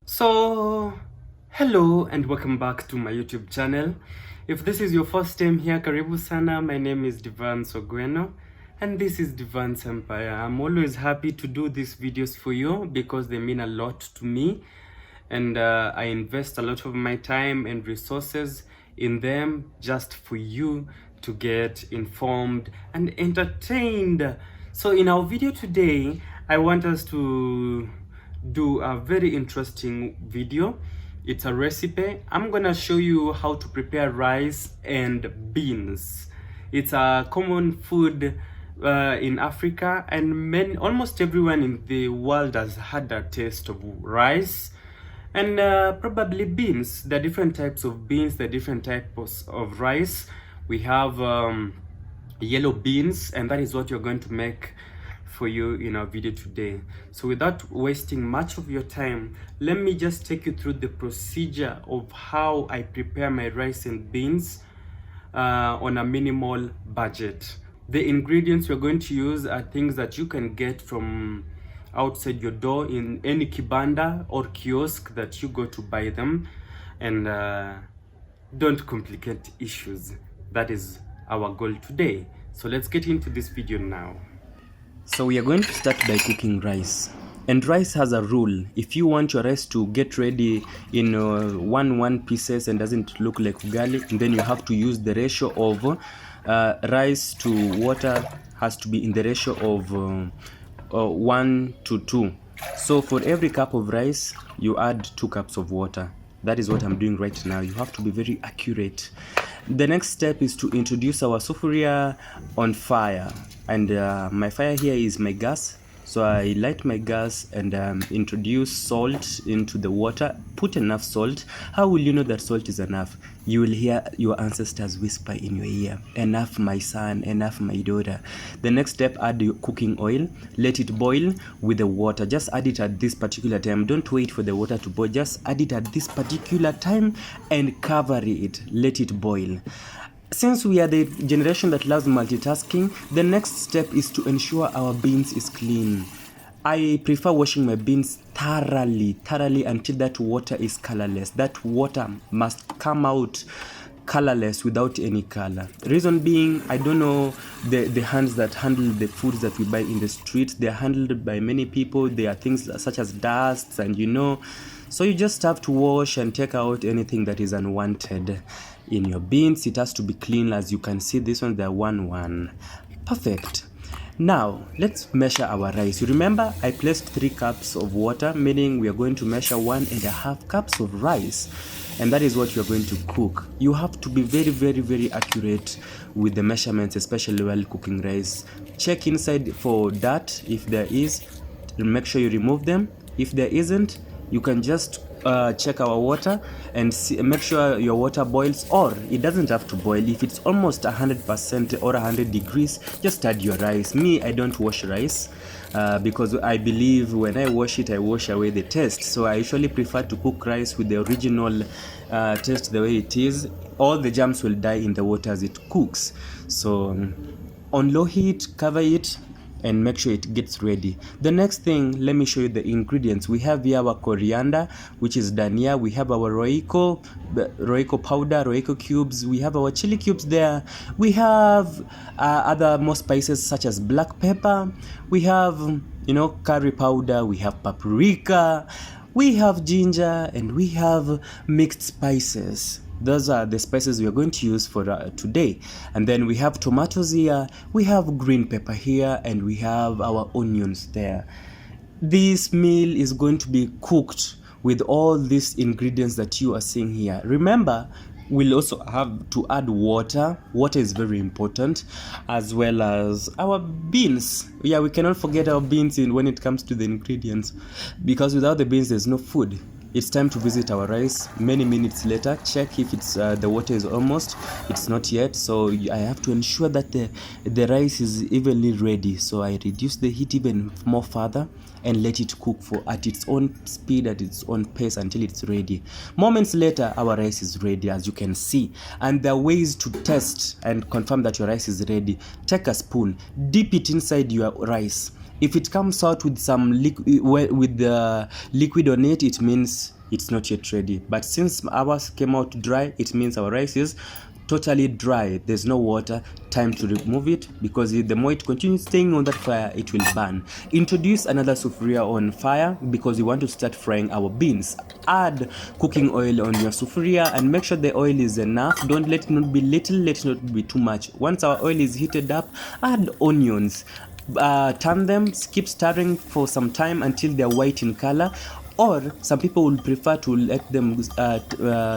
So, hello and welcome back to my YouTube channel. If this is your first time here, karibu sana. My name is Devance Ogweno and this is Devance Empire. I'm always happy to do these videos for you because they mean a lot to me, and I invest a lot of my time and resources in them just for you to get informed and entertained. So in our video today, I want us to do a very interesting video. It's a recipe. I'm gonna show you how to prepare rice and beans. It's a common food in Africa, and almost everyone in the world has had a taste of rice and probably beans. The different types of beans, the different types of rice. We have yellow beans, and that is what you're going to make for you in our video today. So without wasting much of your time, let me just take you through the procedure of how I prepare my rice and beans on a minimal budget. The ingredients we're going to use are things that you can get from outside your door in any kibanda or kiosk that you go to buy them, and don't complicate issues. That is our goal today. So let's get into this video now. So we are going to start by cooking rice. And rice has a rule. If you want your rice to get ready in one pieces and doesn't look like ugali, then you have to use the ratio of rice to water has to be in the ratio of 1 to 2. So for every cup of rice, you add 2 cups of water. That is what I'm doing right now. You have to be very accurate. The next step is to introduce our sufuria on fire, and my fire here is my gas. So I light my gas and introduce salt into the water. Put enough salt. How will you know that salt is enough? You will hear your ancestors whisper in your ear, "Enough, my son, enough, my daughter." The next step, add your cooking oil. Let it boil with the water. Just add it at this particular time. Don't wait for the water to boil. Just add it at this particular time and cover it. Let it boil. Since we are the generation that loves multitasking, the next step is to ensure our beans is clean. I prefer washing my beans thoroughly until that water is colorless. That water must come out colorless, without any color. Reason being, I don't know the hands that handle the foods that we buy in the streets. They are handled by many people. There are things such as dusts, and so you just have to wash and take out anything that is unwanted in your beans. It has to be clean. As you can see, this one, they're 1-1. Perfect. Now let's measure our rice. You remember I placed 3 cups of water, meaning we are going to measure 1.5 cups of rice, and that is what you are going to cook. You have to be very accurate with the measurements, especially while cooking rice. Check inside for dirt. If there is, make sure you remove them. If there isn't, you can just check our water and make sure your water boils, or it doesn't have to boil. If it's almost 100% or 100 degrees, just add your rice. Me, I don't wash rice because I believe when I wash it, I wash away the taste. So I usually prefer to cook rice with the original taste the way it is. All the germs will die in the water as it cooks. So on low heat, cover it and make sure it gets ready. The next thing, let me show you the ingredients. We have here our coriander, which is dania. We have our roiko powder, roiko cubes. We have our chili cubes there. We have other more spices such as black pepper. We have curry powder. We have paprika. We have ginger, and we have mixed spices. Those are the spices we are going to use for today. And then we have tomatoes here, we have green pepper here, and we have our onions there. This meal is going to be cooked with all these ingredients that you are seeing here. Remember, we'll also have to add water. Water is very important, as well as our beans. Yeah, we cannot forget our beans when it comes to the ingredients, because without the beans there's no food. It's time to visit our rice. Many minutes later, check if it's the water is almost. It's not yet, so I have to ensure that the rice is evenly ready. So I reduce the heat even more further and let it cook at its own speed, at its own pace, until it's ready. Moments later, our rice is ready, as you can see. And there are ways to test and confirm that your rice is ready. Take a spoon, dip it inside your rice, If it comes out with some with the liquid on it, it means it's not yet ready. But since ours came out dry, it means our rice is totally dry. There's no water. Time to remove it, because the more it continues staying on that fire, it will burn. Introduce another sufuria on fire because we want to start frying our beans. Add cooking oil on your sufuria and make sure the oil is enough. Don't let it not be little, let it not be too much. Once our oil is heated up, add onions. Turn them, keep stirring for some time until they're white in color, or some people will prefer to let them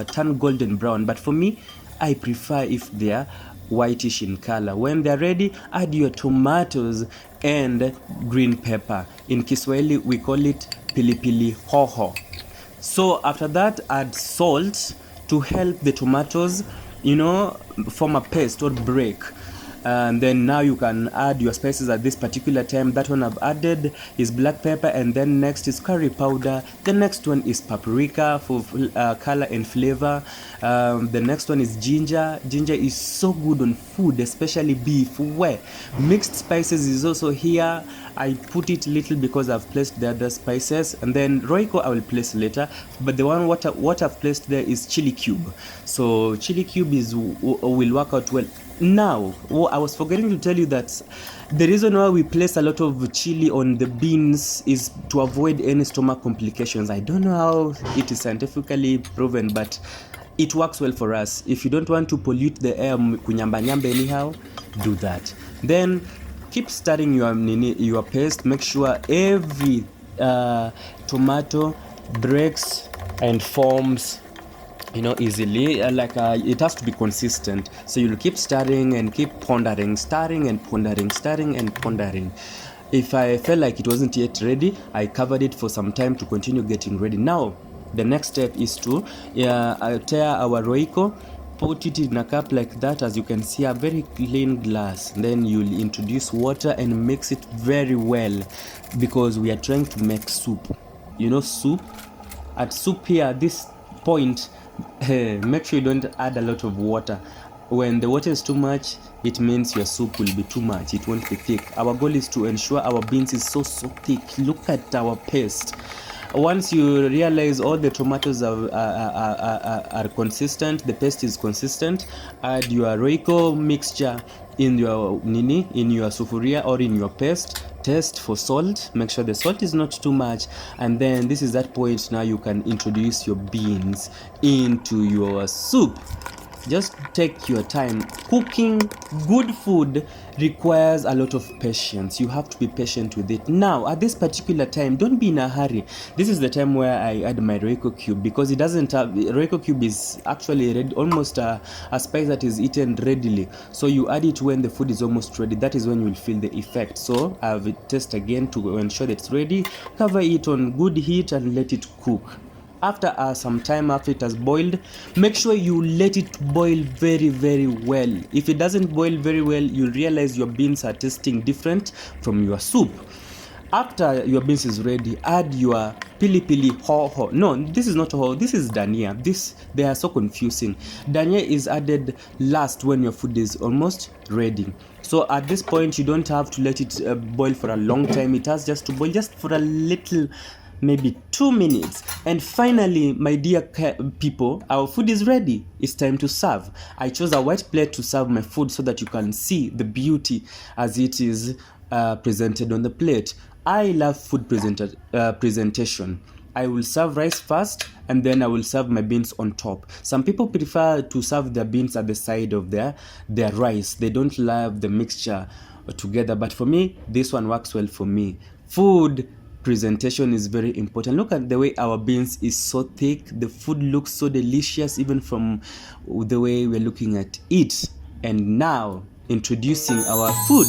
turn golden brown, but for me, I prefer if they're whitish in color. When they're ready, add your tomatoes and green pepper. In Kiswahili, we call it pilipili hoho. So after that, add salt to help the tomatoes, form a paste or break. And then now you can add your spices at this particular time. That one I've added is black pepper, and then next is curry powder. The next one is paprika for color and flavor. The next one is ginger. Ginger is so good on food, especially beef. Where mixed spices is also here. I put it little because I've placed the other spices, and then Royco I will place later, but the one what I've placed there is chili cube. So chili cube will work out well. Now, I was forgetting to tell you that the reason why we place a lot of chili on the beans is to avoid any stomach complications. I don't know how it is scientifically proven, but it works well for us. If you don't want to pollute the air, kunyamba anyhow, do that. Then keep stirring your paste. Make sure every tomato breaks and forms easily. It has to be consistent, so you'll keep stirring and keep pondering, stirring and pondering, stirring and pondering. If I felt like it wasn't yet ready, I covered it for some time to continue getting ready. Now the next step is to tear our Royco, put it in a cup like that. As you can see, a very clean glass. Then you'll introduce water and mix it very well, because we are trying to make soup. Soup. At soup here, at this point, make sure you don't add a lot of water. When the water is too much, it means your soup will be too much. It won't be thick. Our goal is to ensure our beans is so thick. Look at our paste. Once you realize all the tomatoes are consistent, the paste is consistent, add your Royco mixture in your sufuria or in your paste. Test for salt, make sure the salt is not too much, and then this is that point. Now you can introduce your beans into your soup. Just take your time. Cooking good food requires a lot of patience. You have to be patient with it. Now, at this particular time, don't be in a hurry. This is the time where I add my Royco cube, because it doesn't have, Royco cube is actually almost a spice that is eaten readily. So you add it when the food is almost ready. That is when you will feel the effect. So I will test again to ensure that it's ready. Cover it on good heat and let it cook. After some time, after it has boiled, make sure you let it boil very, very well. If it doesn't boil very well, you'll realize your beans are tasting different from your soup. After your beans is ready, add your pilipili hoho. No, this is not hoho, this is dania. They are so confusing. Dania is added last when your food is almost ready. So at this point, you don't have to let it boil for a long time. It has just to boil just for a little, maybe 2 minutes. And finally, my dear people, our food is ready. It's time to serve. I chose a white plate to serve my food so that you can see the beauty as it is presented on the plate. I love food presentation. I will serve rice first, and then I will serve my beans on top. Some people prefer to serve their beans at the side of their rice. They don't love the mixture together, but for me, this one works well for me. Food presentation is very important. Look at the way our beans is so thick. The food looks so delicious even from the way we're looking at it. And now, introducing our food.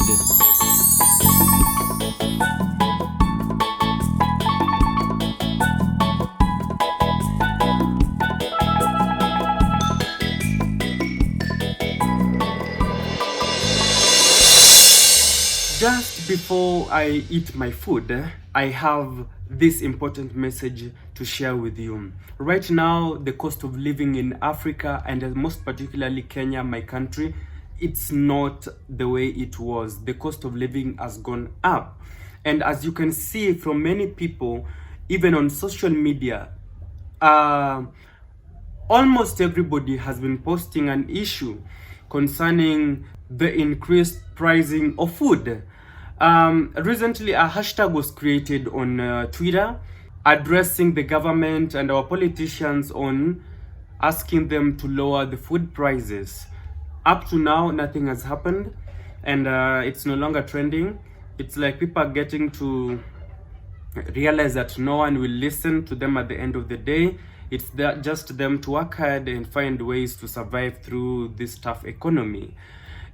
Just before I eat my food, I have this important message to share with you. Right now, the cost of living in Africa, and most particularly Kenya, my country, it's not the way it was. The cost of living has gone up. And as you can see from many people, even on social media, almost everybody has been posting an issue concerning the increased pricing of food. Recently, a hashtag was created on Twitter addressing the government and our politicians on asking them to lower the food prices. Up to now, nothing has happened, and it's no longer trending. It's like people are getting to realize that no one will listen to them at the end of the day. It's just them to work hard and find ways to survive through this tough economy.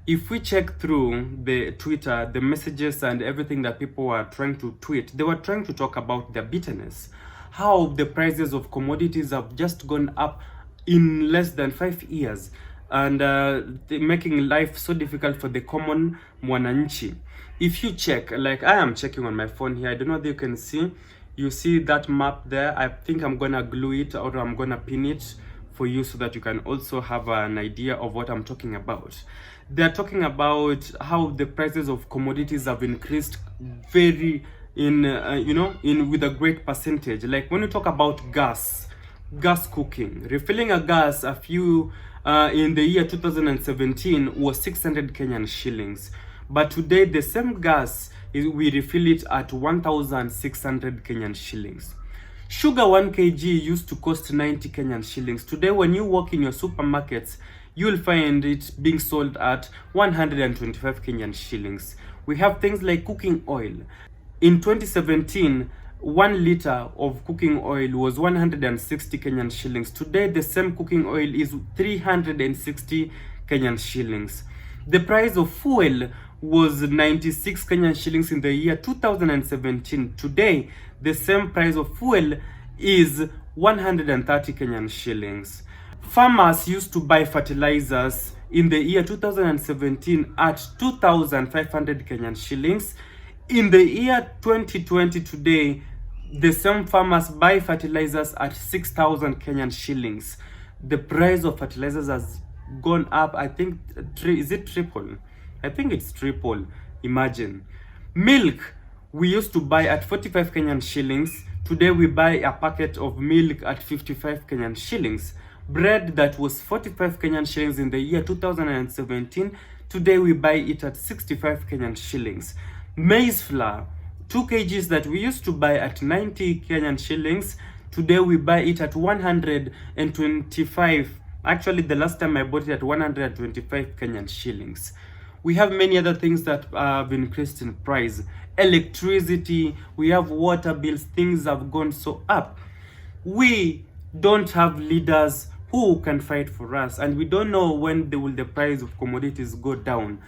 If we check through the Twitter, the messages and everything that people were trying to tweet, they were trying to talk about their bitterness. How the prices of commodities have just gone up in less than 5 years, and making life so difficult for the common mwananchi. If you check, like I am checking on my phone here, I don't know if you can see, you see that map there. I think I'm gonna glue it or I'm gonna pin it for you so that you can also have an idea of what I'm talking about. They're talking about how the prices of commodities have increased very with a great percentage. Like when you talk about gas cooking, refilling a gas in the year 2017 was 600 Kenyan shillings. But today, the same gas, we refill it at 1,600 Kenyan shillings. Sugar 1 kg used to cost 90 Kenyan shillings. Today, when you walk in your supermarkets, you will find it being sold at 125 Kenyan shillings. We have things like cooking oil. In 2017, 1 liter of cooking oil was 160 Kenyan shillings. Today, the same cooking oil is 360 Kenyan shillings. The price of fuel was 96 Kenyan shillings in the year 2017. Today, the same price of fuel is 130 Kenyan shillings. Farmers used to buy fertilizers in the year 2017 at 2,500 Kenyan shillings. In the year 2020 today, the same farmers buy fertilizers at 6,000 Kenyan shillings. The price of fertilizers has gone up. I think, is it triple? I think it's triple. Imagine. Milk, we used to buy at 45 Kenyan shillings. Today we buy a packet of milk at 55 Kenyan shillings. Bread that was 45 Kenyan shillings in the year 2017, today we buy it at 65 Kenyan shillings. Maize flour, 2 kgs that we used to buy at 90 Kenyan shillings, today we buy it at 125. Actually, the last time I bought it at 125 Kenyan shillings. We have many other things that have increased in price. Electricity, we have water bills, things have gone so up. We don't have leaders who can fight for us, and we don't know when the price of commodities go down.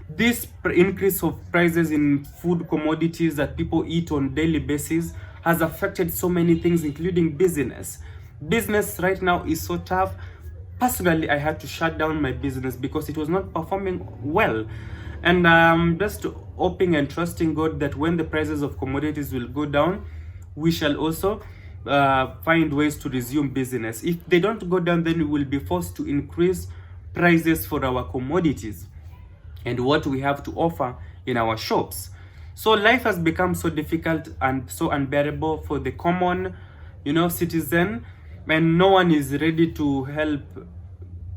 This increase of prices in food commodities that people eat on daily basis has affected so many things, including business. Business right now is so tough. Personally, I had to shut down my business because it was not performing well. And I'm just hoping and trusting God that when the prices of commodities will go down, we shall also find ways to resume business. If they don't go down, then we will be forced to increase prices for our commodities and what we have to offer in our shops. So life has become so difficult and so unbearable for the common, citizen, and no one is ready to help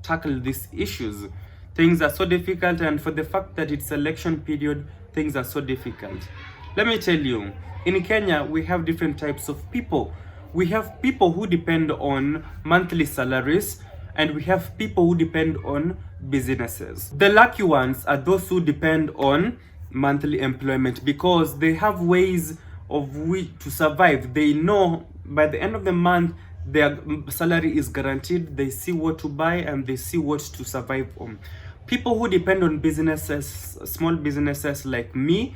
tackle these issues. Things are so difficult, and for the fact that it's election period, things are so difficult. Let me tell you, in Kenya, we have different types of people. We have people who depend on monthly salaries, and we have people who depend on businesses. The lucky ones are those who depend on monthly employment because they have ways of which to survive. They know by the end of the month their salary is guaranteed. They see what to buy and they see what to survive on. People who depend on businesses, small businesses like me,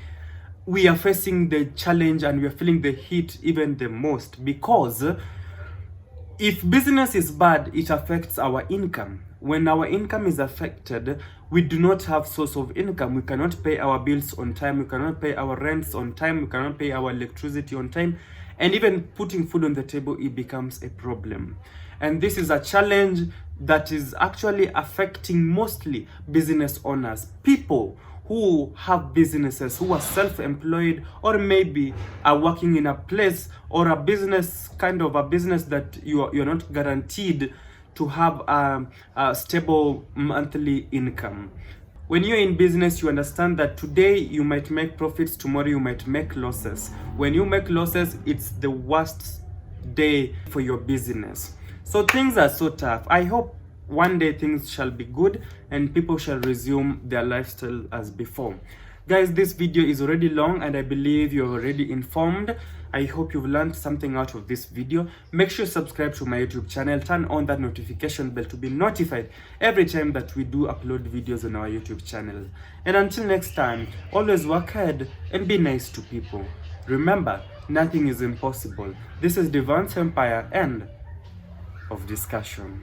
we are facing the challenge and we are feeling the heat even the most, because if business is bad, it affects our income. When our income is affected, we do not have source of income. We cannot pay our bills on time. We cannot pay our rents on time. We cannot pay our electricity on time. And even putting food on the table, it becomes a problem. And this is a challenge that is actually affecting mostly business owners, people who have businesses, who are self-employed, or maybe are working in a place or a business, kind of a business that you're not guaranteed to have a stable monthly income. When you're in business, you understand that today you might make profits, tomorrow you might make losses. When you make losses, it's the worst day for your business. So things are so tough. I hope one day things shall be good and people shall resume their lifestyle as before. Guys, this video is already long and I believe you're already informed. I hope you've learned something out of this video. Make sure you subscribe to my YouTube channel. Turn on that notification bell to be notified every time that we do upload videos on our YouTube channel. And until next time, always work hard and be nice to people. Remember, nothing is impossible. This is Devance Empire, end of discussion.